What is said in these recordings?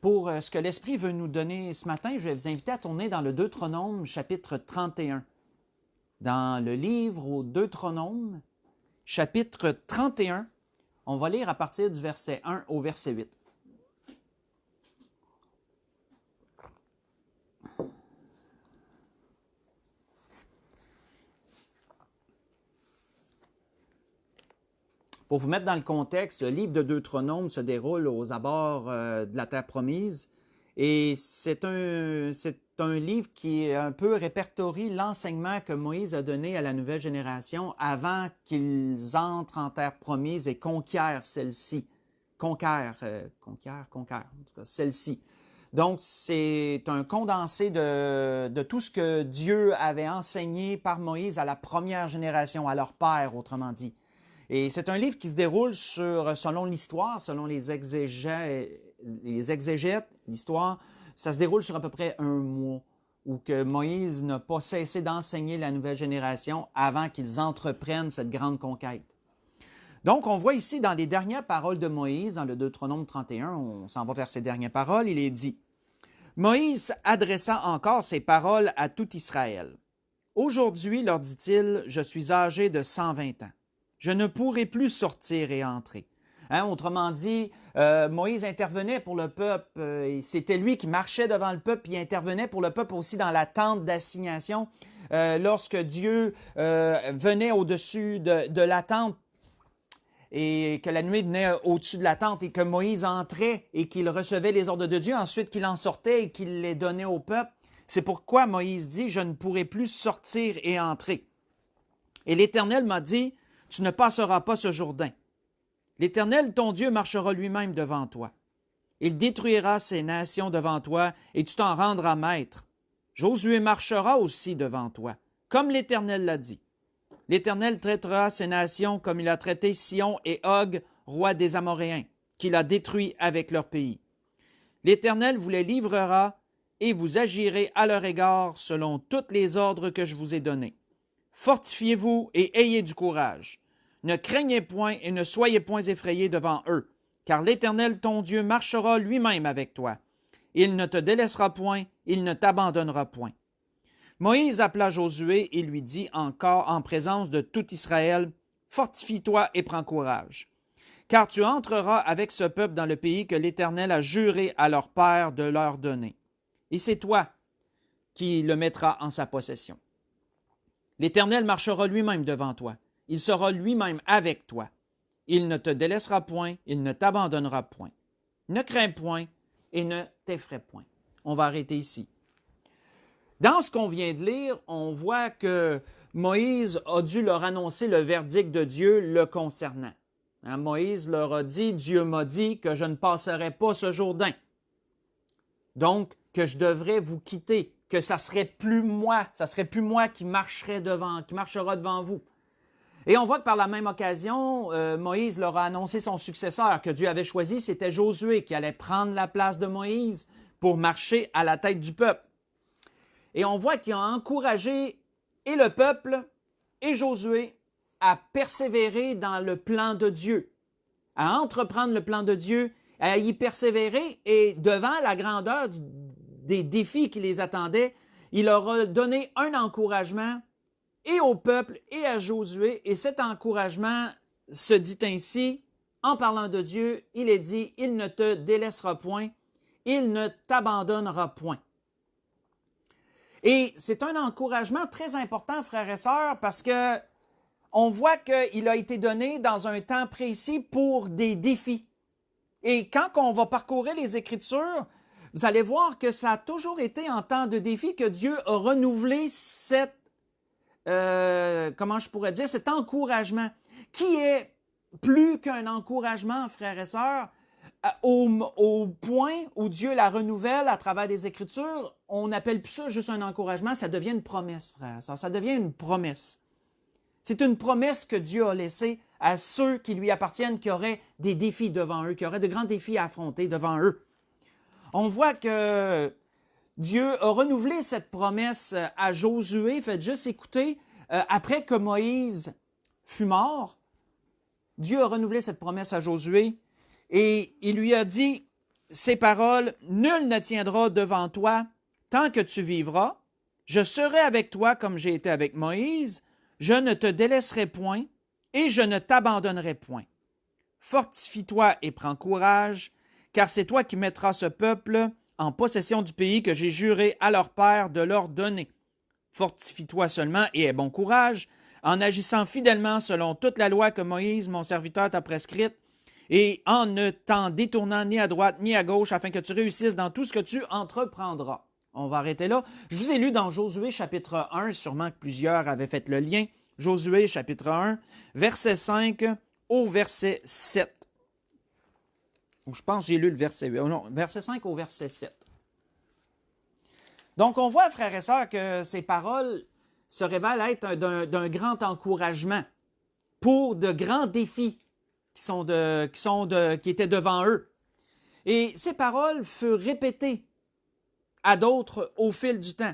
Pour ce que l'Esprit veut nous donner ce matin, je vais vous inviter à tourner dans le Deutéronome, chapitre 31. Dans le livre au Deutéronome, chapitre 31, on va lire à partir du verset 1 au verset 8. Pour vous mettre dans le contexte, le livre de Deutéronome se déroule aux abords de la terre promise et c'est un livre qui un peu répertorie l'enseignement que Moïse a donné à la nouvelle génération avant qu'ils entrent en terre promise et conquièrent celle-ci. Conquièrent, en tout cas, celle-ci. Donc, c'est un condensé de tout ce que Dieu avait enseigné par Moïse à la première génération, à leur père, autrement dit. Et c'est un livre qui se déroule selon l'histoire, selon les exégètes, l'histoire, ça se déroule sur à peu près un mois, où que Moïse n'a pas cessé d'enseigner la nouvelle génération avant qu'ils entreprennent cette grande conquête. Donc, on voit ici dans les dernières paroles de Moïse, dans le Deutéronome 31, on s'en va vers ces dernières paroles, il est dit « Moïse adressa encore ces paroles à tout Israël. Aujourd'hui, leur dit-il, je suis âgé de 120 ans. Je ne pourrai plus sortir et entrer. » Autrement dit, Moïse intervenait pour le peuple. C'était lui qui marchait devant le peuple, puis il intervenait pour le peuple aussi dans la tente d'assignation. Lorsque Dieu venait au-dessus de la tente et que la nuée venait au-dessus de la tente et que Moïse entrait et qu'il recevait les ordres de Dieu, ensuite qu'il en sortait et qu'il les donnait au peuple. C'est pourquoi Moïse dit « Je ne pourrai plus sortir et entrer. » Et l'Éternel m'a dit « Tu ne passeras pas ce Jourdain. L'Éternel, ton Dieu, marchera lui-même devant toi. Il détruira ces nations devant toi, et tu t'en rendras maître. Josué marchera aussi devant toi, comme l'Éternel l'a dit. L'Éternel traitera ces nations comme il a traité Sion et Og, roi des Amoréens, qu'il a détruits avec leur pays. L'Éternel vous les livrera, et vous agirez à leur égard selon toutes les ordres que je vous ai donnés. Fortifiez-vous et ayez du courage. Ne craignez point et ne soyez point effrayés devant eux, car l'Éternel ton Dieu marchera lui-même avec toi. Il ne te délaissera point, il ne t'abandonnera point. » Moïse appela Josué et lui dit encore en présence de tout Israël, « Fortifie-toi et prends courage, car tu entreras avec ce peuple dans le pays que l'Éternel a juré à leur père de leur donner. Et c'est toi qui le mettras en sa possession. L'Éternel marchera lui-même devant toi. Il sera lui-même avec toi. Il ne te délaissera point, il ne t'abandonnera point. Ne crains point et ne t'effraie point. » On va arrêter ici. Dans ce qu'on vient de lire, on voit que Moïse a dû leur annoncer le verdict de Dieu le concernant. Moïse leur a dit « Dieu m'a dit que je ne passerai pas ce Jourdain. Donc, que je devrais vous quitter, que ça serait plus moi qui marchera devant vous. » Et on voit que par la même occasion, Moïse leur a annoncé son successeur que Dieu avait choisi, c'était Josué qui allait prendre la place de Moïse pour marcher à la tête du peuple. Et on voit qu'il a encouragé et le peuple et Josué à persévérer dans le plan de Dieu, à entreprendre le plan de Dieu, à y persévérer et devant la grandeur des défis qui les attendaient, il leur a donné un encouragement et au peuple et à Josué, et cet encouragement se dit ainsi, en parlant de Dieu, il est dit, « Il ne te délaissera point, il ne t'abandonnera point. » Et c'est un encouragement très important, frères et sœurs, parce que on voit qu'il a été donné dans un temps précis pour des défis. Et quand on va parcourir les Écritures, vous allez voir que ça a toujours été en temps de défi que Dieu a renouvelé cet encouragement, qui est plus qu'un encouragement, frères et sœurs, au point où Dieu la renouvelle à travers les Écritures, on n'appelle plus ça juste un encouragement, ça devient une promesse, frères et sœurs, ça devient une promesse. C'est une promesse que Dieu a laissée à ceux qui lui appartiennent, qui auraient des défis devant eux, qui auraient de grands défis à affronter devant eux. On voit que Dieu a renouvelé cette promesse à Josué. Faites juste écouter, après que Moïse fut mort, Dieu a renouvelé cette promesse à Josué et il lui a dit, ces paroles, « Nul ne tiendra devant toi tant que tu vivras. Je serai avec toi comme j'ai été avec Moïse. Je ne te délaisserai point et je ne t'abandonnerai point. Fortifie-toi et prends courage, car c'est toi qui mettras ce peuple en possession du pays que j'ai juré à leur père de leur donner. Fortifie-toi seulement et aie bon courage, en agissant fidèlement selon toute la loi que Moïse, mon serviteur, t'a prescrite, et en ne t'en détournant ni à droite ni à gauche, afin que tu réussisses dans tout ce que tu entreprendras. » On va arrêter là. Je vous ai lu dans Josué chapitre 1, sûrement que plusieurs avaient fait le lien. Josué chapitre 1, verset 5 au verset 7. Je pense que j'ai lu le verset 8. Non, verset 5 au verset 7. Donc, on voit, frères et sœurs, que ces paroles se révèlent être d'un grand encouragement pour de grands défis qui étaient devant eux. Et ces paroles furent répétées à d'autres au fil du temps.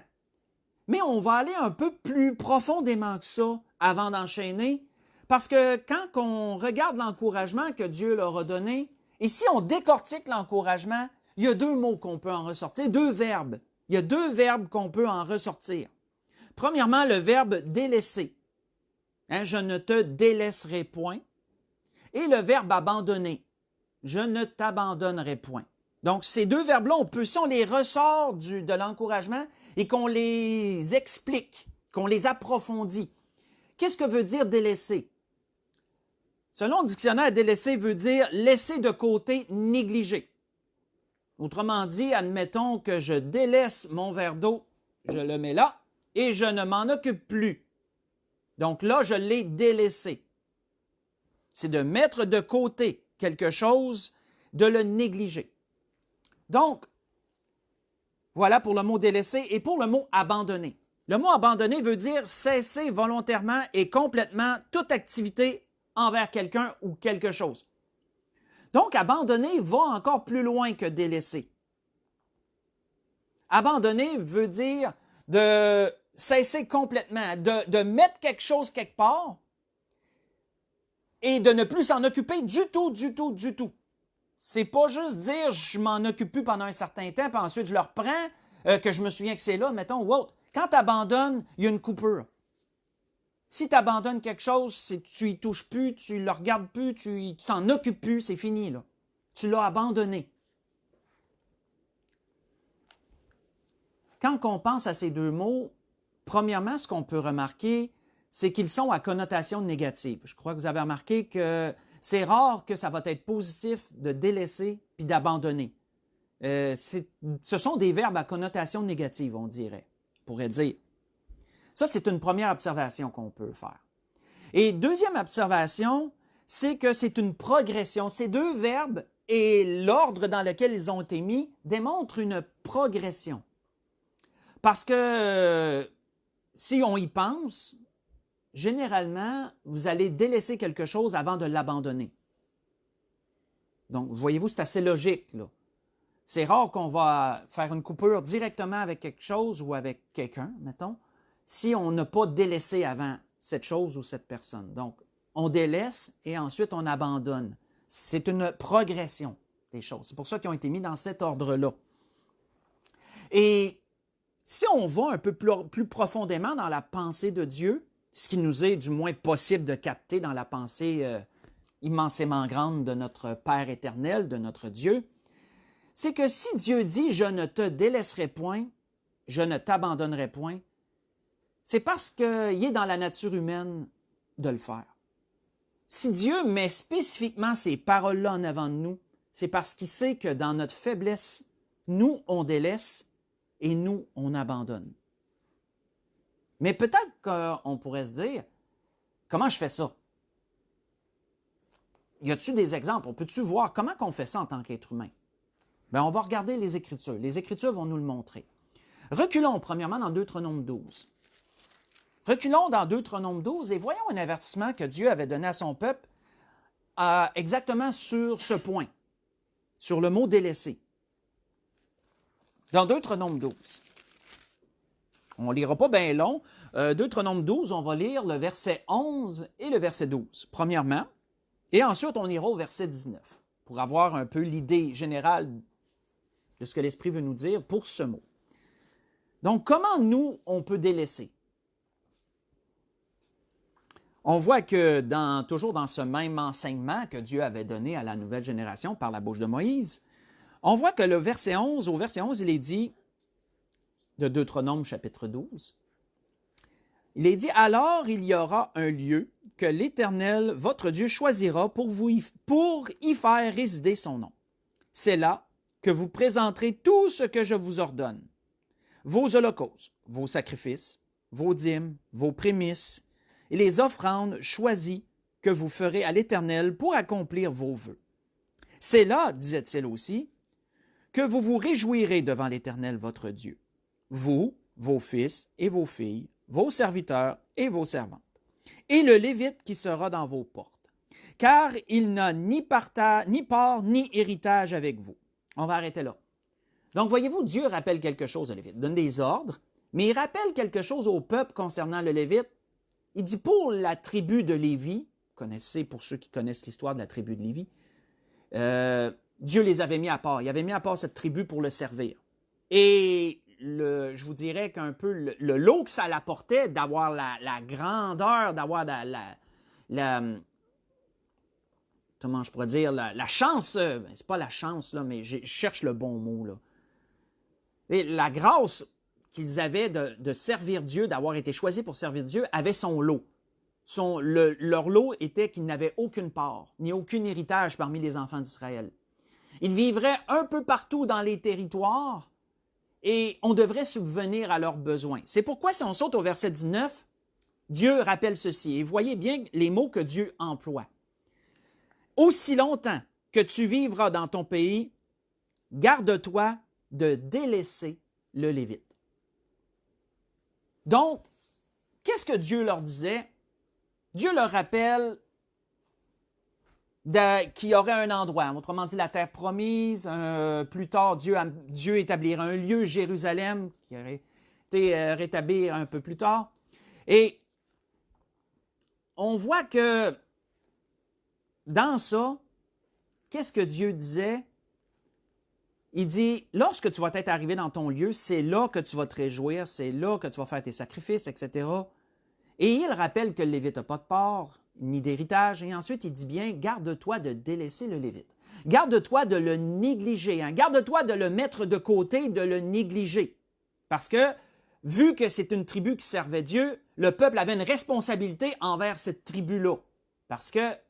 Mais on va aller un peu plus profondément que ça avant d'enchaîner, parce que quand on regarde l'encouragement que Dieu leur a donné, et si on décortique l'encouragement, il y a deux mots qu'on peut en ressortir, deux verbes. Il y a deux verbes qu'on peut en ressortir. Premièrement, le verbe « délaisser ». Je ne te délaisserai point. Et le verbe « abandonner ». Je ne t'abandonnerai point. Donc, ces deux verbes-là, si on les ressort de l'encouragement et qu'on les explique, qu'on les approfondit, qu'est-ce que veut dire délaisser? Selon le dictionnaire, délaisser veut dire laisser de côté, négliger. Autrement dit, admettons que je délaisse mon verre d'eau, je le mets là, et je ne m'en occupe plus. Donc là, je l'ai délaissé. C'est de mettre de côté quelque chose, de le négliger. Donc, voilà pour le mot délaisser et pour le mot abandonner. Le mot abandonner veut dire cesser volontairement et complètement toute activité envers quelqu'un ou quelque chose. Donc, abandonner va encore plus loin que délaisser. Abandonner veut dire de cesser complètement, de mettre quelque chose quelque part et de ne plus s'en occuper du tout, du tout, du tout. C'est pas juste dire je m'en occupe plus pendant un certain temps, puis ensuite je le reprends, que je me souviens que c'est là, mettons, ou autre. Quand tu abandonnes, il y a une coupure. Si tu abandonnes quelque chose, tu y touches plus, tu le regardes plus, tu t'en occupes plus, c'est fini, là. Tu l'as abandonné. Quand on pense à ces deux mots, premièrement, ce qu'on peut remarquer, c'est qu'ils sont à connotation négative. Je crois que vous avez remarqué que c'est rare que ça va être positif de délaisser puis d'abandonner. Ce sont des verbes à connotation négative, on dirait, on pourrait dire. Ça, c'est une première observation qu'on peut faire. Et deuxième observation, c'est que c'est une progression. Ces deux verbes et l'ordre dans lequel ils ont été mis démontrent une progression. Parce que si on y pense, généralement, vous allez délaisser quelque chose avant de l'abandonner. Donc, voyez-vous, c'est assez logique, là. C'est rare qu'on va faire une coupure directement avec quelque chose ou avec quelqu'un, mettons, si on n'a pas délaissé avant cette chose ou cette personne. Donc, on délaisse et ensuite on abandonne. C'est une progression des choses. C'est pour ça qu'ils ont été mis dans cet ordre-là. Et si on va un peu plus profondément dans la pensée de Dieu, ce qui nous est du moins possible de capter dans la pensée immensément grande de notre Père éternel, de notre Dieu, c'est que si Dieu dit « Je ne te délaisserai point, je ne t'abandonnerai point », c'est parce qu'il est dans la nature humaine de le faire. Si Dieu met spécifiquement ces paroles-là en avant de nous, c'est parce qu'il sait que dans notre faiblesse, nous, on délaisse et nous, on abandonne. Mais peut-être qu'on pourrait se dire, comment je fais ça? Y a-t-il des exemples? On peut-tu voir comment on fait ça en tant qu'être humain? Bien, on va regarder les Écritures. Les Écritures vont nous le montrer. Reculons premièrement dans Deutéronome 12. Reculons dans Deutéronome 12 et voyons un avertissement que Dieu avait donné à son peuple exactement sur ce point, sur le mot « délaisser ». Dans Deutéronome 12. On ne lira pas bien long. Deutéronome 12, on va lire le verset 11 et le verset 12, premièrement. Et ensuite, on ira au verset 19, pour avoir un peu l'idée générale de ce que l'Esprit veut nous dire pour ce mot. Donc, comment nous, on peut délaisser? On voit que toujours dans ce même enseignement que Dieu avait donné à la nouvelle génération par la bouche de Moïse, on voit que au verset 11, il est dit, de Deutéronome chapitre 12, il est dit, « Alors il y aura un lieu que l'Éternel, votre Dieu, choisira pour y faire résider son nom. C'est là que vous présenterez tout ce que je vous ordonne, vos holocaustes, vos sacrifices, vos dîmes, vos prémices, et les offrandes choisies que vous ferez à l'Éternel pour accomplir vos vœux. C'est là, disait-il aussi, que vous vous réjouirez devant l'Éternel votre Dieu, vous, vos fils et vos filles, vos serviteurs et vos servantes, et le Lévite qui sera dans vos portes, car il n'a ni part ni héritage avec vous. » On va arrêter là. Donc, voyez-vous, Dieu rappelle quelque chose au Lévite, donne des ordres, mais il rappelle quelque chose au peuple concernant le Lévite. Il dit pour la tribu de Lévi, vous connaissez, pour ceux qui connaissent l'histoire de la tribu de Lévi, Dieu les avait mis à part. Il avait mis à part cette tribu pour le servir. Et je vous dirais qu'un peu le lot que ça l'apportait d'avoir la grandeur, d'avoir comment je pourrais dire, la chance, c'est pas la chance, là, mais je cherche le bon mot, là. Et la grâce qu'ils avaient de servir Dieu, d'avoir été choisis pour servir Dieu, avait son lot. Leur lot était qu'ils n'avaient aucune part, ni aucun héritage parmi les enfants d'Israël. Ils vivraient un peu partout dans les territoires et on devrait subvenir à leurs besoins. C'est pourquoi, si on saute au verset 19, Dieu rappelle ceci. Et voyez bien les mots que Dieu emploie. « Aussi longtemps que tu vivras dans ton pays, garde-toi de délaisser le Lévite. » Donc, qu'est-ce que Dieu leur disait? Dieu leur rappelle qu'il y aurait un endroit, autrement dit la terre promise. Plus tard, Dieu établira un lieu, Jérusalem, qui aurait été rétabli un peu plus tard. Et on voit que dans ça, qu'est-ce que Dieu disait? Il dit, lorsque tu vas être arrivé dans ton lieu, c'est là que tu vas te réjouir, c'est là que tu vas faire tes sacrifices, etc. Et il rappelle que le Lévite n'a pas de part, ni d'héritage. Et ensuite, il dit bien, garde-toi de délaisser le Lévite. Garde-toi de le négliger. Hein? Garde-toi de le mettre de côté, de le négliger. Parce que, vu que c'est une tribu qui servait Dieu, le peuple avait une responsabilité envers cette tribu-là. Parce qu'elle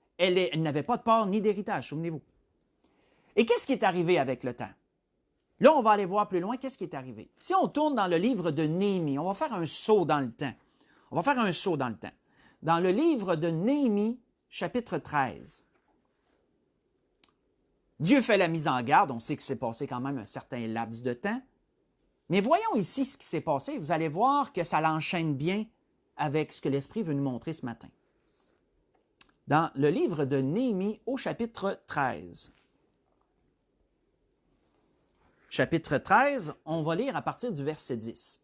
n'avait pas de part ni d'héritage, souvenez-vous. Et qu'est-ce qui est arrivé avec le temps? Là, on va aller voir plus loin qu'est-ce qui est arrivé. Si on tourne dans le livre de Néhémie, on va faire un saut dans le temps. Dans le livre de Néhémie, chapitre 13, Dieu fait la mise en garde. On sait que c'est passé quand même un certain laps de temps. Mais voyons ici ce qui s'est passé. Vous allez voir que ça l'enchaîne bien avec ce que l'Esprit veut nous montrer ce matin. Dans le livre de Néhémie au chapitre 13. Chapitre 13, on va lire à partir du verset 10.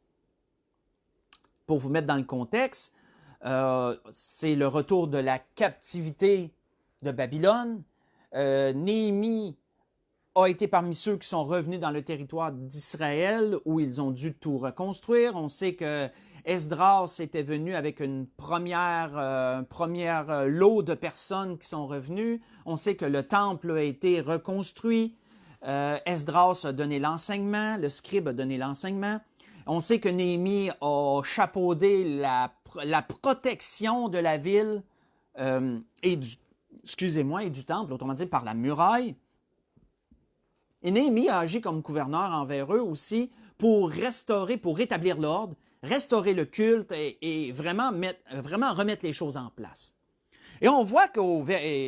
Pour vous mettre dans le contexte, c'est le retour de la captivité de Babylone. Néhémie a été parmi ceux qui sont revenus dans le territoire d'Israël où ils ont dû tout reconstruire. On sait que Esdras était venu avec une première lot de personnes qui sont revenues. On sait que le temple a été reconstruit. Esdras a donné l'enseignement, le scribe a donné l'enseignement. On sait que Néhémie a chapeaudé la protection de la ville et du temple, autrement dit par la muraille. Et Néhémie a agi comme gouverneur envers eux aussi pour restaurer, pour rétablir l'ordre, restaurer le culte et vraiment remettre les choses en place. Et on voit que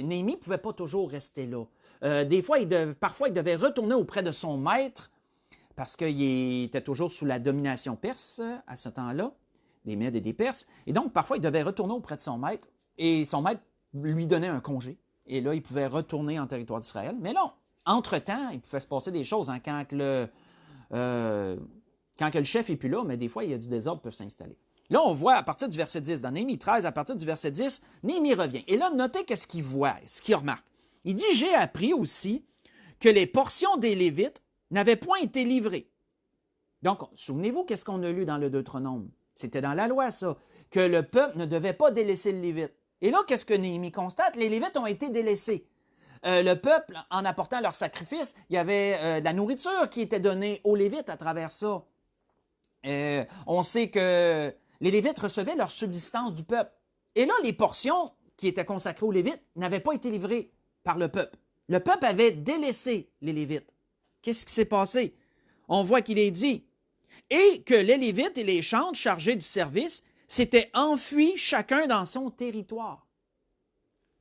Néhémie ne pouvait pas toujours rester là. Des fois, parfois, il devait retourner auprès de son maître parce qu'il était toujours sous la domination perse à ce temps-là, des Mèdes et des Perses. Et donc, parfois, il devait retourner auprès de son maître et son maître lui donnait un congé. Et là, il pouvait retourner en territoire d'Israël. Mais là, entre-temps, il pouvait se passer des choses hein, quand le chef n'est plus là, mais des fois, il y a du désordre qui peut s'installer. Là, on voit à partir du verset 10, dans Néhémie 13, à partir du verset 10, Néhémie revient. Et là, notez qu'est-ce qu'il voit, ce qu'il remarque. Il dit, j'ai appris aussi que les portions des Lévites n'avaient point été livrés. Donc, souvenez-vous, qu'est-ce qu'on a lu dans le Deutéronome? C'était dans la loi, ça, que le peuple ne devait pas délaisser le Lévite. Et là, qu'est-ce que Néhémie constate? Les Lévites ont été délaissés. Le peuple, en apportant leur sacrifice, il y avait de la nourriture qui était donnée aux Lévites à travers ça. On sait que les Lévites recevaient leur subsistance du peuple. Et là, les portions qui étaient consacrées aux Lévites n'avaient pas été livrées par le peuple. Le peuple avait délaissé les Lévites. Qu'est-ce qui s'est passé? On voit qu'il est dit « Et que les Lévites et les chantres chargés du service s'étaient enfuis chacun dans son territoire. »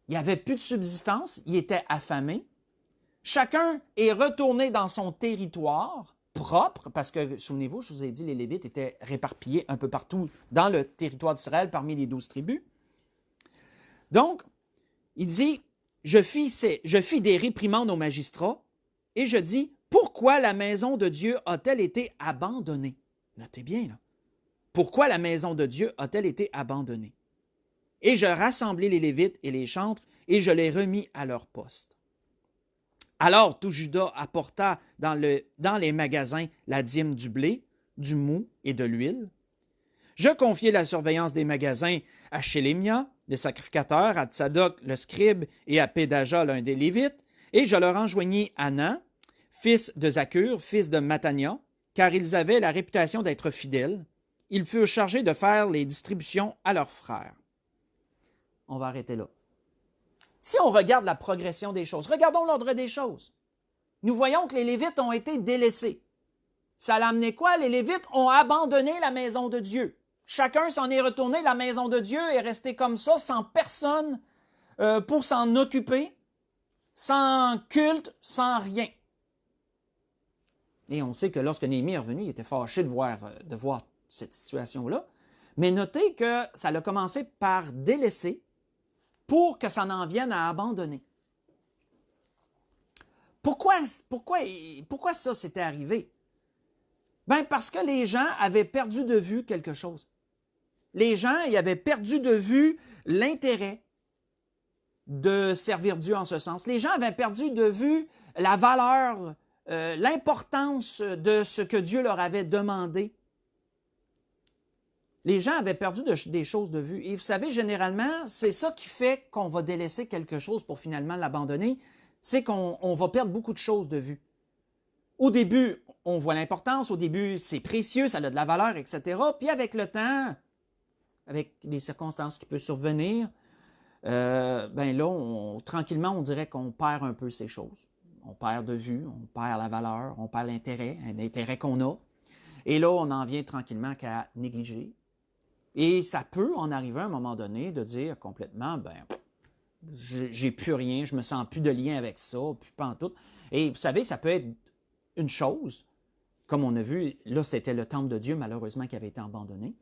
Il n'y avait plus de subsistance, ils étaient affamés. Chacun est retourné dans son territoire propre, parce que, souvenez-vous, je vous ai dit, les Lévites étaient réparpillés un peu partout dans le territoire d'Israël parmi les 12 tribus. Donc, il dit, je fis des réprimandes aux magistrats et je dis, pourquoi la maison de Dieu a-t-elle été abandonnée? Notez bien, là. Pourquoi la maison de Dieu a-t-elle été abandonnée? Et je rassemblai les Lévites et les chantres et je les remis à leur poste. Alors tout Juda apporta dans les magasins la dîme du blé, du mou et de l'huile. Je confiai la surveillance des magasins à Shélémia, le sacrificateur, à Tsadok, le scribe, et à Pédaja, l'un des Lévites, et je leur enjoignis Hanan, fils de Zakur, fils de Matania, car ils avaient la réputation d'être fidèles. Ils furent chargés de faire les distributions à leurs frères. On va arrêter là. Si on regarde la progression des choses, regardons l'ordre des choses. Nous voyons que les Lévites ont été délaissés. Ça a amené quoi? Les Lévites ont abandonné la maison de Dieu. Chacun s'en est retourné, la maison de Dieu est restée comme ça, sans personne pour s'en occuper, sans culte, sans rien. Et on sait que lorsque Néhémie est revenu, il était fâché de voir cette situation-là. Mais notez que ça a commencé par délaisser pour que ça en vienne à abandonner. Pourquoi ça s'était arrivé? Bien, parce que les gens avaient perdu de vue quelque chose. Les gens ils avaient perdu de vue l'intérêt de servir Dieu en ce sens. Les gens avaient perdu de vue la valeur, l'importance de ce que Dieu leur avait demandé. Les gens avaient perdu des choses de vue. Et vous savez, généralement, c'est ça qui fait qu'on va délaisser quelque chose pour finalement l'abandonner, c'est qu'on va perdre beaucoup de choses de vue. Au début, on voit l'importance, au début, c'est précieux, ça a de la valeur, etc. Puis avec le temps, avec les circonstances qui peuvent survenir, ben là, tranquillement, on dirait qu'on perd un peu ces choses. On perd de vue, on perd la valeur, on perd l'intérêt, un intérêt qu'on a. Et là, on en vient tranquillement qu'à négliger. Et ça peut en arriver à un moment donné de dire complètement, ben, j'ai plus rien, je me sens plus de lien avec ça, plus pantoute. Et vous savez, ça peut être une chose, comme on a vu, là, c'était le temple de Dieu, malheureusement, qui avait été abandonné.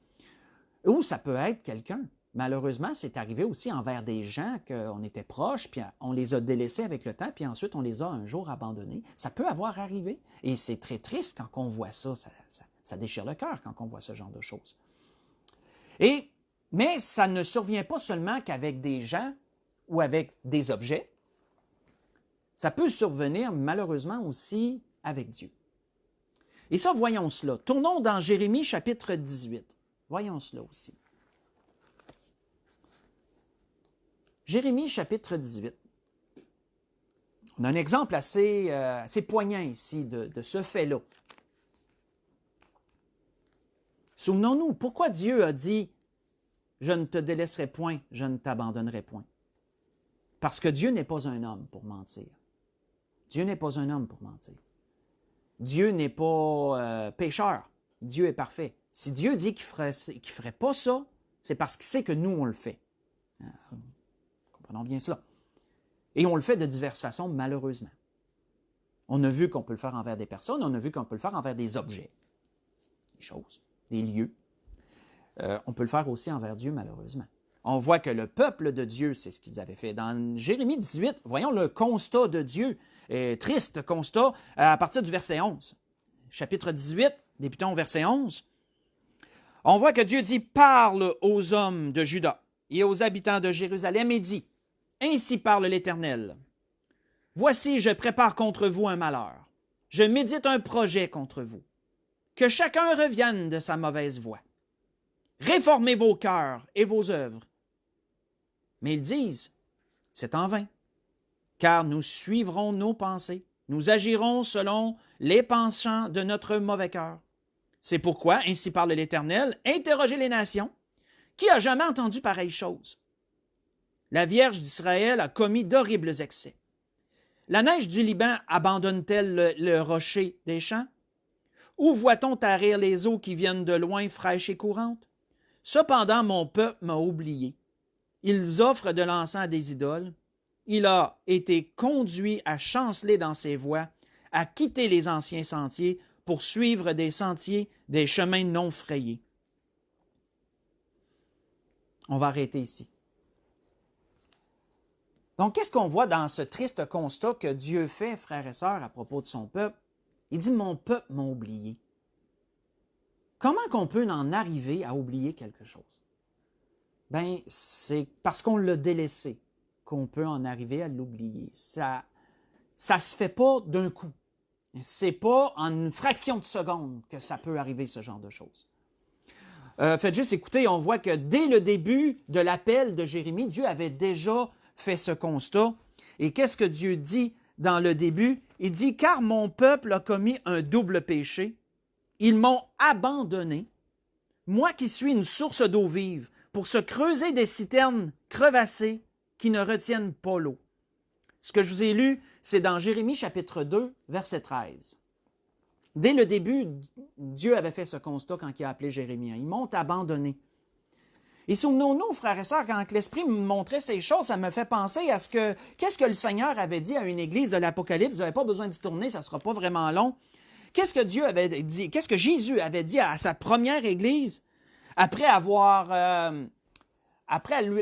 Ou ça peut être quelqu'un. Malheureusement, c'est arrivé aussi envers des gens qu'on était proches, puis on les a délaissés avec le temps, puis ensuite on les a un jour abandonnés. Ça peut avoir arrivé. Et c'est très triste quand on voit ça. Ça déchire le cœur quand on voit ce genre de choses. Mais ça ne survient pas seulement qu'avec des gens ou avec des objets. Ça peut survenir malheureusement aussi avec Dieu. Et ça, voyons cela. Tournons dans Jérémie chapitre 18. Voyons cela aussi. Jérémie chapitre 18. On a un exemple assez poignant ici de ce fait-là. Souvenons-nous, pourquoi Dieu a dit « Je ne te délaisserai point, je ne t'abandonnerai point ». Parce que Dieu n'est pas un homme pour mentir. Dieu n'est pas un homme pour mentir. Dieu n'est pas pécheur. Dieu est parfait. Si Dieu dit qu'il ne ferait pas ça, c'est parce qu'il sait que nous, on le fait. Comprenons bien cela. Et on le fait de diverses façons, malheureusement. On a vu qu'on peut le faire envers des personnes, on a vu qu'on peut le faire envers des objets, des choses, des lieux. On peut le faire aussi envers Dieu, malheureusement. On voit que le peuple de Dieu, c'est ce qu'ils avaient fait. Dans Jérémie 18, voyons le constat de Dieu, triste constat, à partir du verset 11. Chapitre 18, débutons au verset 11. On voit que Dieu dit « Parle aux hommes de Juda et aux habitants de Jérusalem et dit « Ainsi parle l'Éternel. Voici, je prépare contre vous un malheur. je médite un projet contre vous, que chacun revienne de sa mauvaise voie. Réformez vos cœurs et vos œuvres. Mais ils disent, c'est en vain, car nous suivrons nos pensées, nous agirons selon les penchants de notre mauvais cœur. C'est pourquoi, ainsi parle l'Éternel, interrogez les nations. Qui a jamais entendu pareille chose? La Vierge d'Israël a commis d'horribles excès. La neige du Liban abandonne-t-elle le rocher des champs? Où voit-on tarir les eaux qui viennent de loin, fraîches et courantes? Cependant, mon peuple m'a oublié. Ils offrent de l'encens à des idoles. Il a été conduit à chanceler dans ses voies, à quitter les anciens sentiers pour suivre des sentiers, des chemins non frayés. On va arrêter ici. Donc, qu'est-ce qu'on voit dans ce triste constat que Dieu fait, frères et sœurs, à propos de son peuple? Il dit « Mon peuple m'a oublié ». Comment qu'on peut en arriver à oublier quelque chose? Bien, c'est parce qu'on l'a délaissé qu'on peut en arriver à l'oublier. Ça se fait pas d'un coup. C'est pas en une fraction de seconde que ça peut arriver, ce genre de choses. Faites juste écouter, on voit que dès le début de l'appel de Jérémie, Dieu avait déjà fait ce constat. Et qu'est-ce que Dieu dit dans le début? Il dit « Car mon peuple a commis un double péché. Ils m'ont abandonné, moi qui suis une source d'eau vive, pour se creuser des citernes crevassées qui ne retiennent pas l'eau. » Ce que je vous ai lu, c'est dans Jérémie chapitre 2, verset 13. Dès le début, Dieu avait fait ce constat quand il a appelé Jérémie. Ils m'ont abandonné. Et souvenons-nous, frères et sœurs, quand l'Esprit me montrait ces choses, ça me fait penser à qu'est-ce que le Seigneur avait dit à une église de l'Apocalypse. Vous n'avez pas besoin d'y tourner, ça ne sera pas vraiment long. Qu'est-ce que Dieu avait dit, qu'est-ce que Jésus avait dit à sa première église après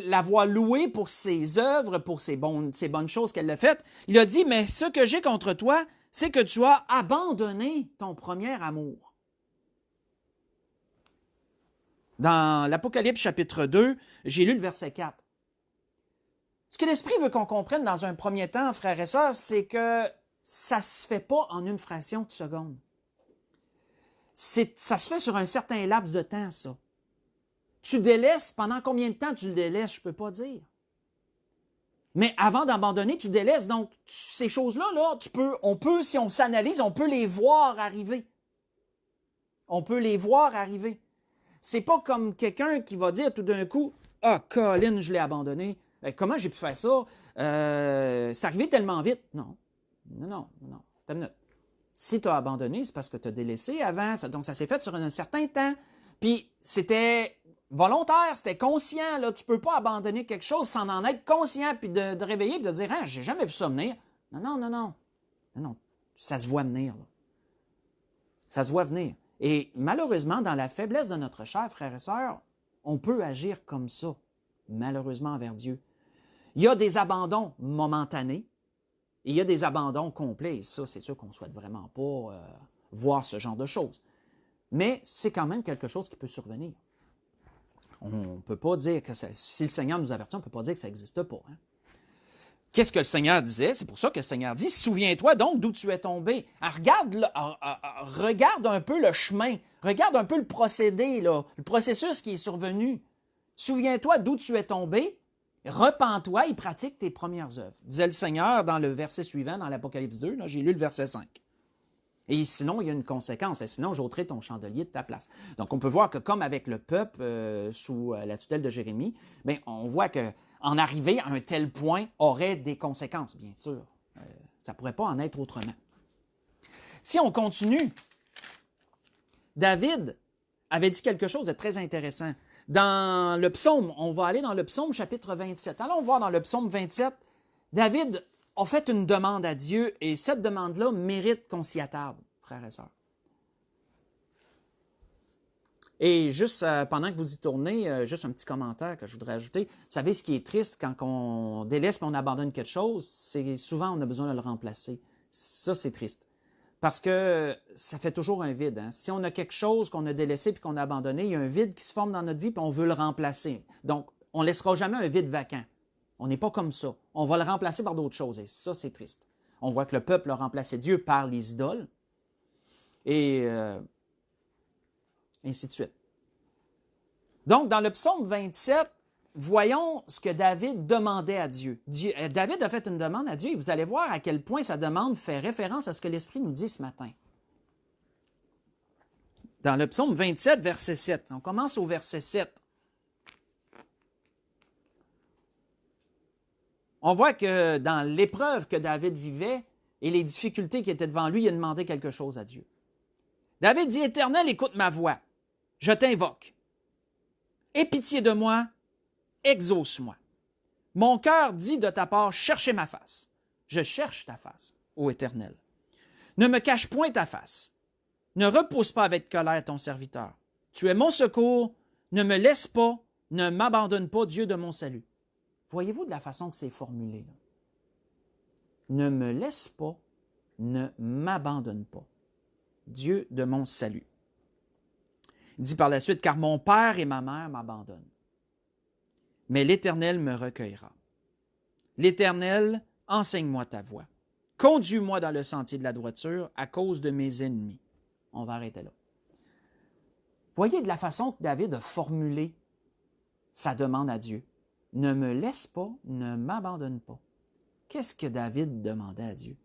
l'avoir loué pour ses œuvres, pour ses bonnes choses qu'elle a faites? Il a dit, mais ce que j'ai contre toi, c'est que tu as abandonné ton premier amour. Dans l'Apocalypse chapitre 2, j'ai lu le verset 4. Ce que l'Esprit veut qu'on comprenne dans un premier temps, frères et sœurs, c'est que ça ne se fait pas en une fraction de seconde. Ça se fait sur un certain laps de temps, ça. Tu délaisses, pendant combien de temps tu le délaisses, je ne peux pas dire. Mais avant d'abandonner, tu délaisses. Donc, ces choses-là, on peut, si on s'analyse, on peut les voir arriver. On peut les voir arriver. C'est pas comme quelqu'un qui va dire tout d'un coup, « Ah, Colin, je l'ai abandonné. Comment j'ai pu faire ça? C'est arrivé tellement vite. » Non. T'as une minute. Si tu as abandonné, c'est parce que tu as délaissé avant. Donc, ça s'est fait sur un certain temps. Puis, c'était volontaire, c'était conscient. Là. Tu ne peux pas abandonner quelque chose sans en être conscient, puis de réveiller, puis de dire, « j'ai jamais vu ça venir. » Non. Ça se voit venir. Là. Ça se voit venir. Et malheureusement, dans la faiblesse de notre chair, frères et sœurs, on peut agir comme ça, malheureusement, envers Dieu. Il y a des abandons momentanés, et il y a des abandons complets, et ça, c'est sûr qu'on ne souhaite vraiment pas voir ce genre de choses. Mais c'est quand même quelque chose qui peut survenir. On ne peut pas dire que si le Seigneur nous avertit, on ne peut pas dire que ça n'existe pas. Hein? Qu'est-ce que le Seigneur disait? C'est pour ça que le Seigneur dit, « Souviens-toi donc d'où tu es tombé. » Regarde un peu le chemin, regarde un peu le procédé, là, le processus qui est survenu. Souviens-toi d'où tu es tombé, repens-toi et pratique tes premières œuvres. Disait le Seigneur dans le verset suivant, dans l'Apocalypse 2, là, j'ai lu le verset 5. Et sinon, il y a une conséquence, et sinon, j'ôterai ton chandelier de ta place. Donc, on peut voir que comme avec le peuple sous la tutelle de Jérémie, bien, on voit qu'en arriver à un tel point aurait des conséquences, bien sûr. Ça ne pourrait pas en être autrement. Si on continue, David avait dit quelque chose de très intéressant. Dans le psaume, on va aller dans le psaume chapitre 27. Allons voir dans le psaume 27, David a fait une demande à Dieu et cette demande-là mérite qu'on s'y attarde, frères et sœurs. Et juste pendant que vous y tournez, juste un petit commentaire que je voudrais ajouter. Vous savez, ce qui est triste quand on délaisse et on abandonne quelque chose, c'est souvent on a besoin de le remplacer. Ça, c'est triste. Parce que ça fait toujours un vide. Hein? Si on a quelque chose qu'on a délaissé puis qu'on a abandonné, il y a un vide qui se forme dans notre vie puis on veut le remplacer. Donc, on ne laissera jamais un vide vacant. On n'est pas comme ça. On va le remplacer par d'autres choses et ça, c'est triste. On voit que le peuple a remplacé Dieu par les idoles et ainsi de suite. Donc, dans le psaume 27, voyons ce que David demandait à Dieu. David a fait une demande à Dieu et vous allez voir à quel point sa demande fait référence à ce que l'Esprit nous dit ce matin. Dans le psaume 27, verset 7, on commence au verset 7. On voit que dans l'épreuve que David vivait et les difficultés qui étaient devant lui, il a demandé quelque chose à Dieu. David dit, « Éternel, écoute ma voix, je t'invoque. Aie pitié de moi, exauce-moi. Mon cœur dit de ta part, cherchez ma face. Je cherche ta face, ô Éternel. Ne me cache point ta face. Ne repousse pas avec colère ton serviteur. Tu es mon secours, ne me laisse pas, ne m'abandonne pas, Dieu de mon salut. » Voyez-vous de la façon que c'est formulé, là? Ne me laisse pas, ne m'abandonne pas, Dieu de mon salut. Il dit par la suite, « Car mon père et ma mère m'abandonnent. Mais l'Éternel me recueillera. L'Éternel, enseigne-moi ta voie. Conduis-moi dans le sentier de la droiture à cause de mes ennemis. » On va arrêter là. Voyez de la façon que David a formulé sa demande à Dieu. Ne me laisse pas, ne m'abandonne pas. Qu'est-ce que David demandait à Dieu?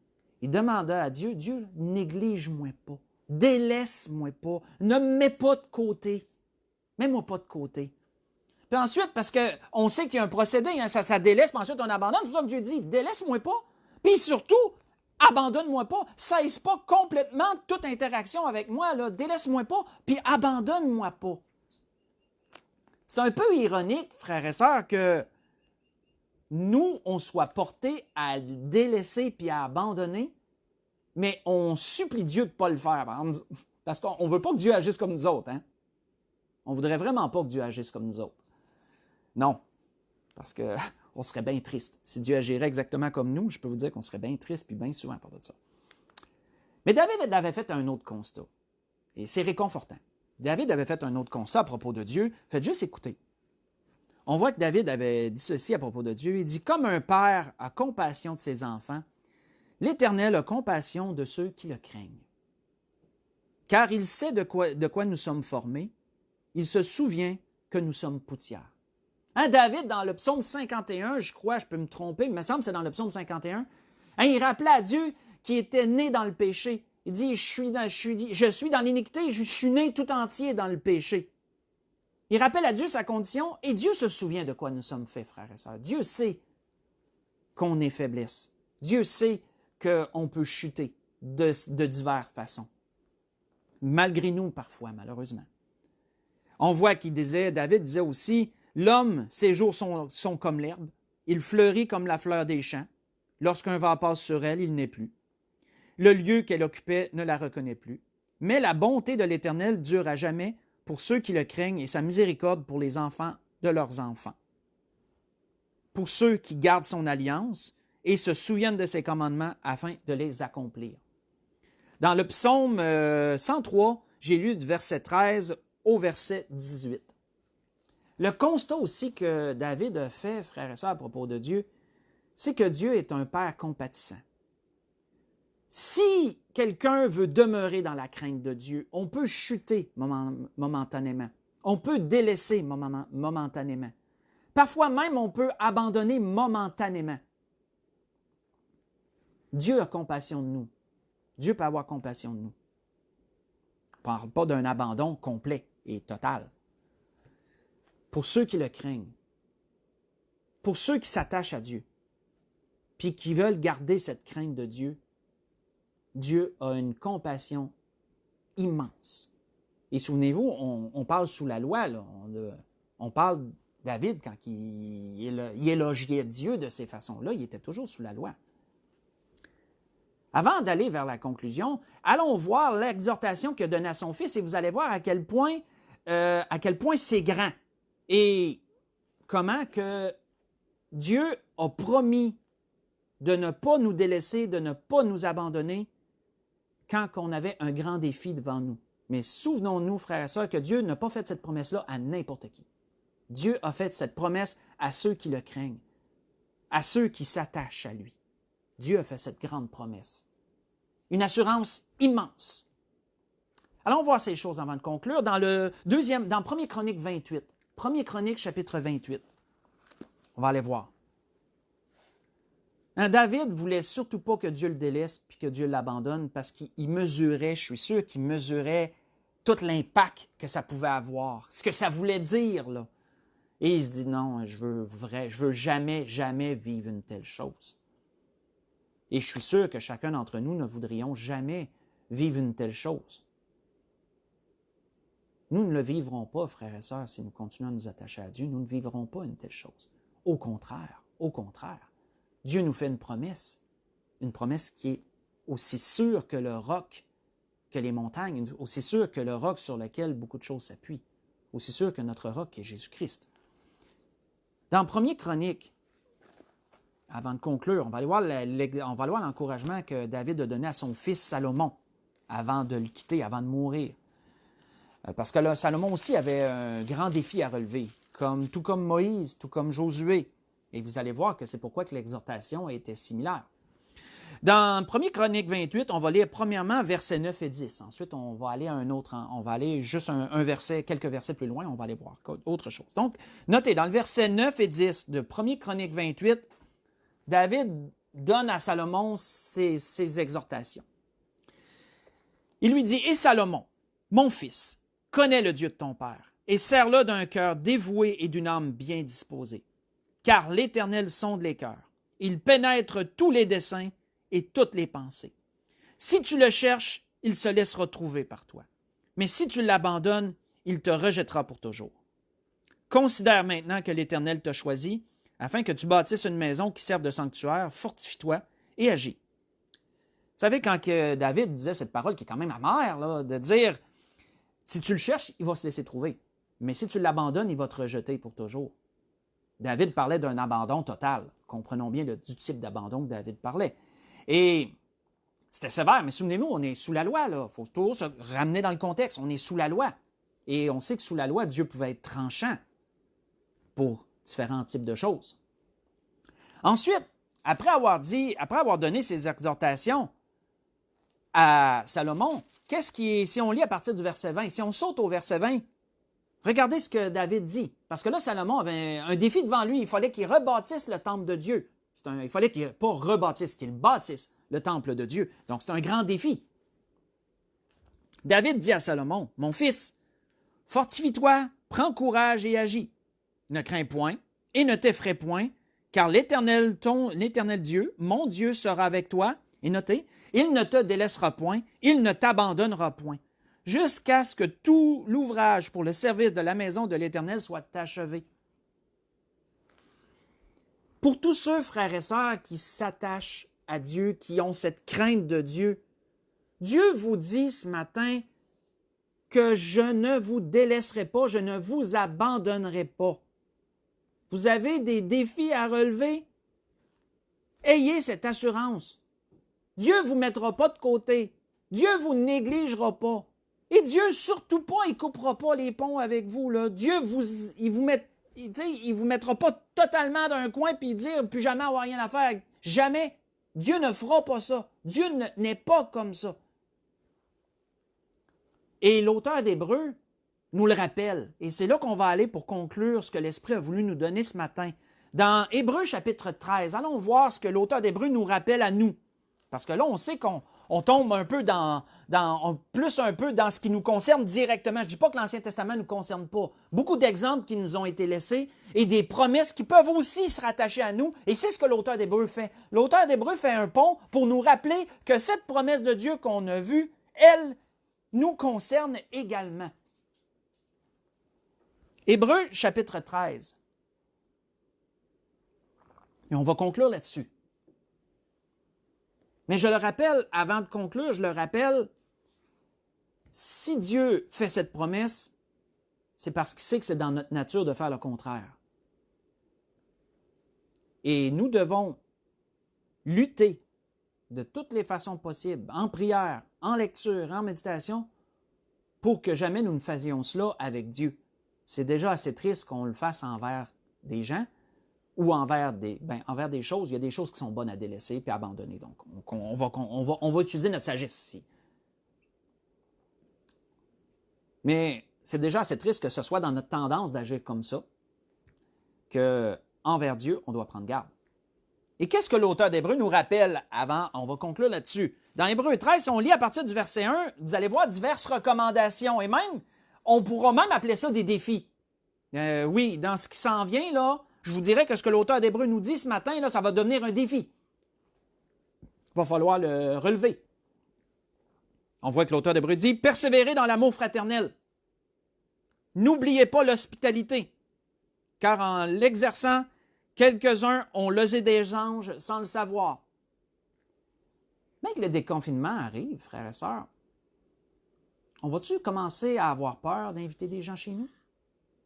Il demandait à Dieu, Dieu, néglige-moi pas, délaisse-moi pas, ne me mets pas de côté. Mets-moi pas de côté. Puis ensuite, parce qu'on sait qu'il y a un procédé, hein, ça délaisse, puis ensuite on abandonne. C'est pour ça que Dieu dit, délaisse-moi pas. Puis surtout, abandonne-moi pas. Cesse pas complètement toute interaction avec moi, là. Délaisse-moi pas, puis abandonne-moi pas. C'est un peu ironique, frères et sœurs, que nous, on soit portés à délaisser puis à abandonner, mais on supplie Dieu de ne pas le faire, parce qu'on ne veut pas que Dieu agisse comme nous autres. Hein? On ne voudrait vraiment pas que Dieu agisse comme nous autres. Non, parce qu'on serait bien triste. Si Dieu agirait exactement comme nous, je peux vous dire qu'on serait bien triste puis bien souvent à part de ça. Mais David avait fait un autre constat, et c'est réconfortant. David avait fait un autre constat à propos de Dieu. Faites juste écouter. On voit que David avait dit ceci à propos de Dieu. Il dit, « Comme un père a compassion de ses enfants, l'Éternel a compassion de ceux qui le craignent. Car il sait de quoi nous sommes formés. Il se souvient que nous sommes poussière. » Hein, David, dans le psaume 51, je crois, je peux me tromper, mais il me semble que c'est dans le psaume 51, hein, il rappelait à Dieu qu'il était né dans le péché. Il dit, je suis dans l'iniquité, je suis né tout entier dans le péché. Il rappelle à Dieu sa condition et Dieu se souvient de quoi nous sommes faits, frères et sœurs. Dieu sait qu'on est faiblesse. Dieu sait qu'on peut chuter de diverses façons. Malgré nous, parfois, malheureusement. On voit David disait aussi, « L'homme, ses jours sont comme l'herbe, il fleurit comme la fleur des champs. Lorsqu'un vent passe sur elle, il n'est plus. Le lieu qu'elle occupait ne la reconnaît plus. Mais la bonté de l'Éternel dure à jamais pour ceux qui le craignent et sa miséricorde pour les enfants de leurs enfants. Pour ceux qui gardent son alliance et se souviennent de ses commandements afin de les accomplir. » Dans le psaume 103, j'ai lu du verset 13 au verset 18. Le constat aussi que David a fait, frères et sœurs, à propos de Dieu, c'est que Dieu est un Père compatissant. Si quelqu'un veut demeurer dans la crainte de Dieu, on peut chuter momentanément. On peut délaisser momentanément. Parfois même, on peut abandonner momentanément. Dieu a compassion de nous. Dieu peut avoir compassion de nous. On ne parle pas d'un abandon complet et total. Pour ceux qui le craignent, pour ceux qui s'attachent à Dieu, puis qui veulent garder cette crainte de Dieu, Dieu a une compassion immense. Et souvenez-vous, on parle sous la loi, là. On parle David, quand il élogiait Dieu de ces façons-là, il était toujours sous la loi. Avant d'aller vers la conclusion, allons voir l'exhortation qu'il a donnée à son fils et vous allez voir à quel point c'est grand et comment que Dieu a promis de ne pas nous délaisser, de ne pas nous abandonner quand on avait un grand défi devant nous. Mais souvenons-nous, frères et sœurs, que Dieu n'a pas fait cette promesse-là à n'importe qui. Dieu a fait cette promesse à ceux qui le craignent, à ceux qui s'attachent à lui. Dieu a fait cette grande promesse. Une assurance immense. Allons voir ces choses avant de conclure. Dans 1er Chronique 28, 1er Chronique chapitre 28, on va aller voir. David ne voulait surtout pas que Dieu le délaisse puis que Dieu l'abandonne parce qu'il mesurait, je suis sûr qu'il mesurait tout l'impact que ça pouvait avoir, ce que ça voulait dire, là. Et il se dit, non, je veux jamais, jamais vivre une telle chose. Et je suis sûr que chacun d'entre nous ne voudrions jamais vivre une telle chose. Nous ne le vivrons pas, frères et sœurs, si nous continuons à nous attacher à Dieu. Nous ne vivrons pas une telle chose. Au contraire, Dieu nous fait une promesse qui est aussi sûre que le roc, que les montagnes, aussi sûre que le roc sur lequel beaucoup de choses s'appuient, aussi sûre que notre roc est Jésus-Christ. Dans 1er Chronique, avant de conclure, on va aller voir l'encouragement que David a donné à son fils Salomon avant de le quitter, avant de mourir. Parce que là, Salomon aussi avait un grand défi à relever, tout comme Moïse, tout comme Josué. Et vous allez voir que c'est pourquoi que l'exhortation était similaire. Dans 1er Chronique 28, on va lire premièrement versets 9 et 10. Ensuite, on va aller à un autre, on va aller juste un verset, quelques versets plus loin, on va aller voir autre chose. Donc, notez, dans le verset 9 et 10 de 1er Chronique 28, David donne à Salomon ses exhortations. Il lui dit, « Et Salomon, mon fils, connais le Dieu de ton père, et sers-le d'un cœur dévoué et d'une âme bien disposée. Car l'Éternel sonde les cœurs. Il pénètre tous les desseins et toutes les pensées. Si tu le cherches, il se laissera trouver par toi. Mais si tu l'abandonnes, il te rejettera pour toujours. Considère maintenant que l'Éternel t'a choisi, afin que tu bâtisses une maison qui serve de sanctuaire, fortifie-toi et agis. » Vous savez, quand David disait cette parole qui est quand même amère, là, de dire, si tu le cherches, il va se laisser trouver. Mais si tu l'abandonnes, il va te rejeter pour toujours. David parlait d'un abandon total. Comprenons bien du type d'abandon que David parlait. Et c'était sévère, mais souvenez-vous, on est sous la loi, là. Il faut toujours se ramener dans le contexte. On est sous la loi. Et on sait que sous la loi, Dieu pouvait être tranchant pour différents types de choses. Ensuite, après avoir donné ces exhortations à Salomon, si on lit à partir du verset 20, si on saute au verset 20, regardez ce que David dit. Parce que là, Salomon avait un défi devant lui. Il fallait qu'il rebâtisse le temple de Dieu. Il fallait qu'il pas rebâtisse, qu'il bâtisse le temple de Dieu. Donc, c'est un grand défi. David dit à Salomon, « Mon fils, fortifie-toi, prends courage et agis. Ne crains point et ne t'effraie point, car l'Éternel Dieu, mon Dieu, sera avec toi. » Et notez, « Il ne te délaissera point, il ne t'abandonnera point, jusqu'à ce que tout l'ouvrage pour le service de la maison de l'Éternel soit achevé. » Pour tous ceux, frères et sœurs, qui s'attachent à Dieu, qui ont cette crainte de Dieu, Dieu vous dit ce matin que je ne vous délaisserai pas, je ne vous abandonnerai pas. Vous avez des défis à relever? Ayez cette assurance. Dieu ne vous mettra pas de côté. Dieu ne vous négligera pas. Et Dieu, surtout pas, il ne coupera pas les ponts avec vous. Là. Dieu, il vous mettra pas totalement dans un coin et dire plus jamais avoir rien à faire. Jamais. Dieu ne fera pas ça. Dieu n'est pas comme ça. Et l'auteur d'Hébreux nous le rappelle. Et c'est là qu'on va aller pour conclure ce que l'Esprit a voulu nous donner ce matin. Dans Hébreux chapitre 13, allons voir ce que l'auteur d'Hébreux nous rappelle à nous. Parce que là, on sait qu'on tombe un peu plus un peu dans ce qui nous concerne directement. Je ne dis pas que l'Ancien Testament ne nous concerne pas. Beaucoup d'exemples qui nous ont été laissés et des promesses qui peuvent aussi se rattacher à nous. Et c'est ce que l'auteur d'Hébreux fait. L'auteur d'Hébreux fait un pont pour nous rappeler que cette promesse de Dieu qu'on a vue, elle nous concerne également. Hébreux chapitre 13. Et on va conclure là-dessus. Mais je le rappelle, avant de conclure, je le rappelle, si Dieu fait cette promesse, c'est parce qu'il sait que c'est dans notre nature de faire le contraire. Et nous devons lutter de toutes les façons possibles, en prière, en lecture, en méditation, pour que jamais nous ne fassions cela avec Dieu. C'est déjà assez triste qu'on le fasse envers des gens, ou envers des choses. Il y a des choses qui sont bonnes à délaisser puis à abandonner. Donc, on va utiliser notre sagesse ici. Mais c'est déjà assez triste que ce soit dans notre tendance d'agir comme ça, qu'envers Dieu, on doit prendre garde. Et qu'est-ce que l'auteur d'Hébreux nous rappelle avant? On va conclure là-dessus. Dans Hébreux 13, si on lit à partir du verset 1, vous allez voir diverses recommandations et même, on pourra même appeler ça des défis. Oui, dans ce qui s'en vient, là, je vous dirais que ce que l'auteur d'Hébreux nous dit ce matin, là, ça va devenir un défi. Il va falloir le relever. On voit que l'auteur d'Hébreux dit « Persévérez dans l'amour fraternel. N'oubliez pas l'hospitalité, car en l'exerçant, quelques-uns ont logé des anges sans le savoir. » Mais que le déconfinement arrive, frères et sœurs, on va-tu commencer à avoir peur d'inviter des gens chez nous?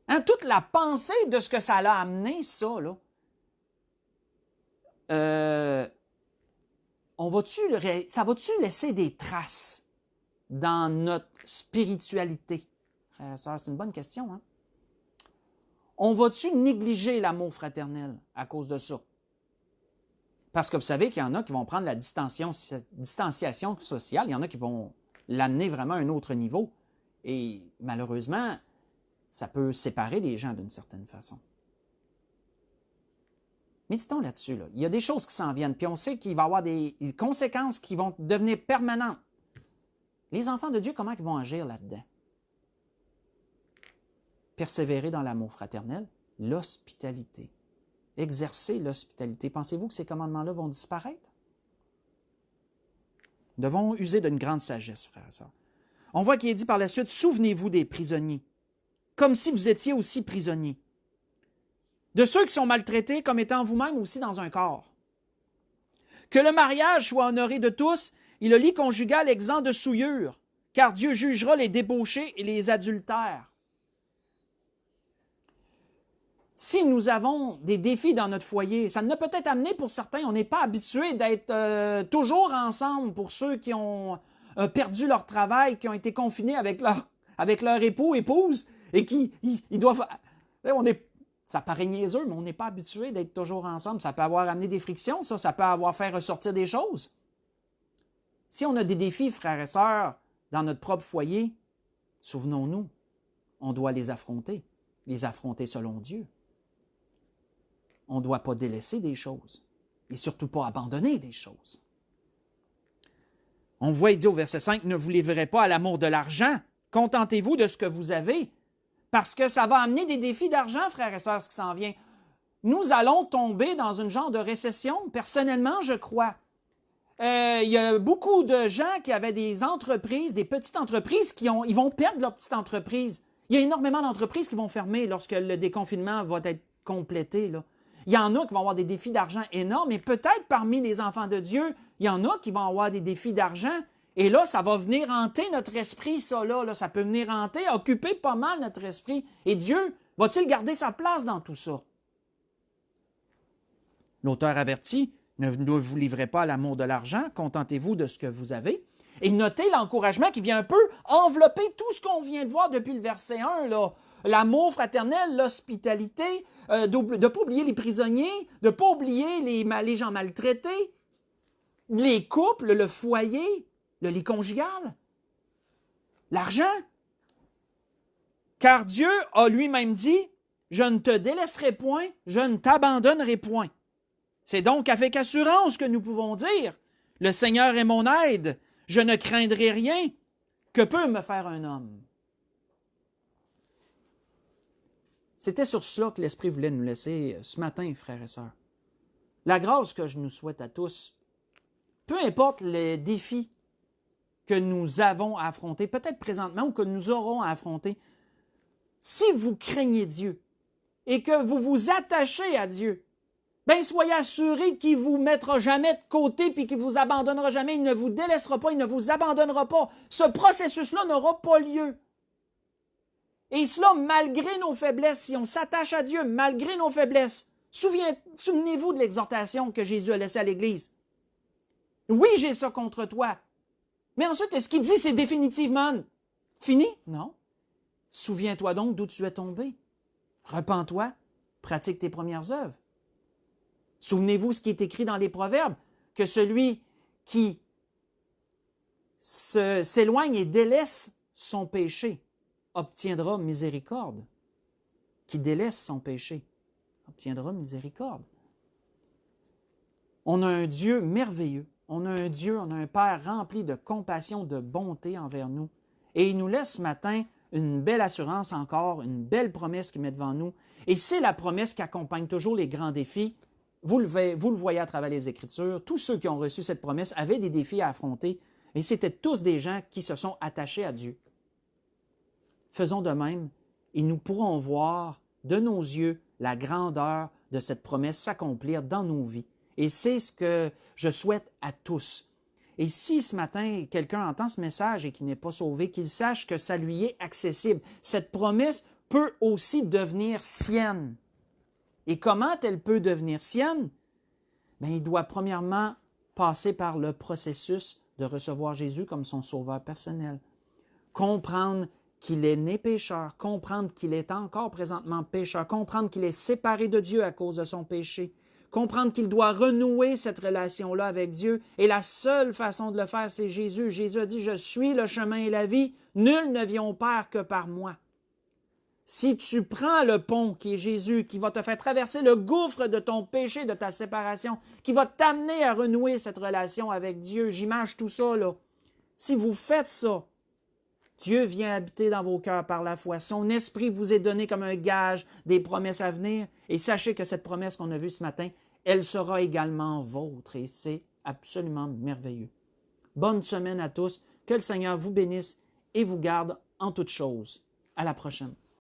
Hein, toute la pensée de ce que ça l'a amené, ça, là. Ça va-tu laisser des traces dans notre spiritualité? Frères et sœurs, c'est une bonne question, hein? On va-tu négliger l'amour fraternel à cause de ça? Parce que vous savez qu'il y en a qui vont prendre la distanciation sociale, il y en a qui vont l'amener vraiment à un autre niveau. Et malheureusement, ça peut séparer les gens d'une certaine façon. Méditons là-dessus. Là. Il y a des choses qui s'en viennent, puis on sait qu'il va y avoir des conséquences qui vont devenir permanentes. Les enfants de Dieu, comment ils vont agir là-dedans? Persévérer dans l'amour fraternel, l'hospitalité. Exercer l'hospitalité. Pensez-vous que ces commandements-là vont disparaître? Nous devons user d'une grande sagesse, frères et sœurs. On voit qu'il est dit par la suite, « Souvenez-vous des prisonniers, comme si vous étiez aussi prisonniers. De ceux qui sont maltraités comme étant vous-même aussi dans un corps. Que le mariage soit honoré de tous et le lit conjugal exempt de souillure, car Dieu jugera les débauchés et les adultères. » Si nous avons des défis dans notre foyer, ça nous a peut-être amené pour certains, on n'est pas habitué d'être toujours ensemble pour ceux qui ont perdu leur travail, qui ont été confinés avec leur époux, épouse, et qui ils doivent... Ça paraît niaiseux, mais on n'est pas habitué d'être toujours ensemble. Ça peut avoir amené des frictions, ça peut avoir fait ressortir des choses. Si on a des défis, frères et sœurs, dans notre propre foyer, souvenons-nous, on doit les affronter selon Dieu. On ne doit pas délaisser des choses et surtout pas abandonner des choses. On voit, il dit au verset 5, « Ne vous livrez pas à l'amour de l'argent, contentez-vous de ce que vous avez. » Parce que ça va amener des défis d'argent, frères et sœurs, ce qui s'en vient. Nous allons tomber dans une genre de récession, personnellement, je crois. Il y a beaucoup de gens qui avaient des entreprises, des petites entreprises, ils vont perdre leur petite entreprise. Il y a énormément d'entreprises qui vont fermer lorsque le déconfinement va être complété, là. Il y en a qui vont avoir des défis d'argent énormes, et peut-être parmi les enfants de Dieu, il y en a qui vont avoir des défis d'argent. Et là, ça va venir hanter notre esprit, ça là, ça peut venir hanter, occuper pas mal notre esprit. Et Dieu, va-t-il garder sa place dans tout ça? L'auteur avertit, ne vous livrez pas à l'amour de l'argent, contentez-vous de ce que vous avez. Et notez l'encouragement qui vient un peu envelopper tout ce qu'on vient de voir depuis le verset 1, là. L'amour fraternel, l'hospitalité, de ne pas oublier les prisonniers, de ne pas oublier les gens maltraités, les couples, le foyer, le lit conjugal, l'argent. Car Dieu a lui-même dit, « Je ne te délaisserai point, je ne t'abandonnerai point. » C'est donc avec assurance que nous pouvons dire, « Le Seigneur est mon aide, je ne craindrai rien. Que peut me faire un homme? » C'était sur cela que l'Esprit voulait nous laisser ce matin, frères et sœurs. La grâce que je nous souhaite à tous, peu importe les défis que nous avons à affronter, peut-être présentement ou que nous aurons à affronter, si vous craignez Dieu et que vous vous attachez à Dieu, bien soyez assurés qu'il ne vous mettra jamais de côté puis qu'il ne vous abandonnera jamais, il ne vous délaissera pas, il ne vous abandonnera pas. Ce processus-là n'aura pas lieu. Et cela, malgré nos faiblesses, si on s'attache à Dieu, malgré nos faiblesses. Souvenez-vous de l'exhortation que Jésus a laissée à l'Église. Oui, j'ai ça contre toi. Mais ensuite, est-ce qu'il dit c'est définitivement fini? Non. Souviens-toi donc d'où tu es tombé. Repens-toi, pratique tes premières œuvres. Souvenez-vous ce qui est écrit dans les Proverbes, que celui qui s'éloigne et délaisse son péché obtiendra miséricorde. Qui délaisse son péché obtiendra miséricorde. On a un Dieu merveilleux. On a un Dieu, on a un Père rempli de compassion, de bonté envers nous. Et il nous laisse ce matin une belle assurance encore, une belle promesse qu'il met devant nous. Et c'est la promesse qui accompagne toujours les grands défis. Vous le voyez à travers les Écritures. Tous ceux qui ont reçu cette promesse avaient des défis à affronter. Et c'était tous des gens qui se sont attachés à Dieu. Faisons de même et nous pourrons voir de nos yeux la grandeur de cette promesse s'accomplir dans nos vies. Et c'est ce que je souhaite à tous. Et si ce matin, quelqu'un entend ce message et qui n'est pas sauvé, qu'il sache que ça lui est accessible. Cette promesse peut aussi devenir sienne. Et comment elle peut devenir sienne? Bien, il doit premièrement passer par le processus de recevoir Jésus comme son sauveur personnel. Comprendre qu'il est né pécheur, comprendre qu'il est encore présentement pécheur, comprendre qu'il est séparé de Dieu à cause de son péché, comprendre qu'il doit renouer cette relation-là avec Dieu. Et la seule façon de le faire, c'est Jésus. Jésus a dit, « Je suis le chemin et la vie. Nul ne vient au Père que par moi. » Si tu prends le pont qui est Jésus, qui va te faire traverser le gouffre de ton péché, de ta séparation, qui va t'amener à renouer cette relation avec Dieu, j'imagine tout ça, là. Si vous faites ça, Dieu vient habiter dans vos cœurs par la foi. Son esprit vous est donné comme un gage des promesses à venir. Et sachez que cette promesse qu'on a vue ce matin, elle sera également vôtre. Et c'est absolument merveilleux. Bonne semaine à tous. Que le Seigneur vous bénisse et vous garde en toutes choses. À la prochaine.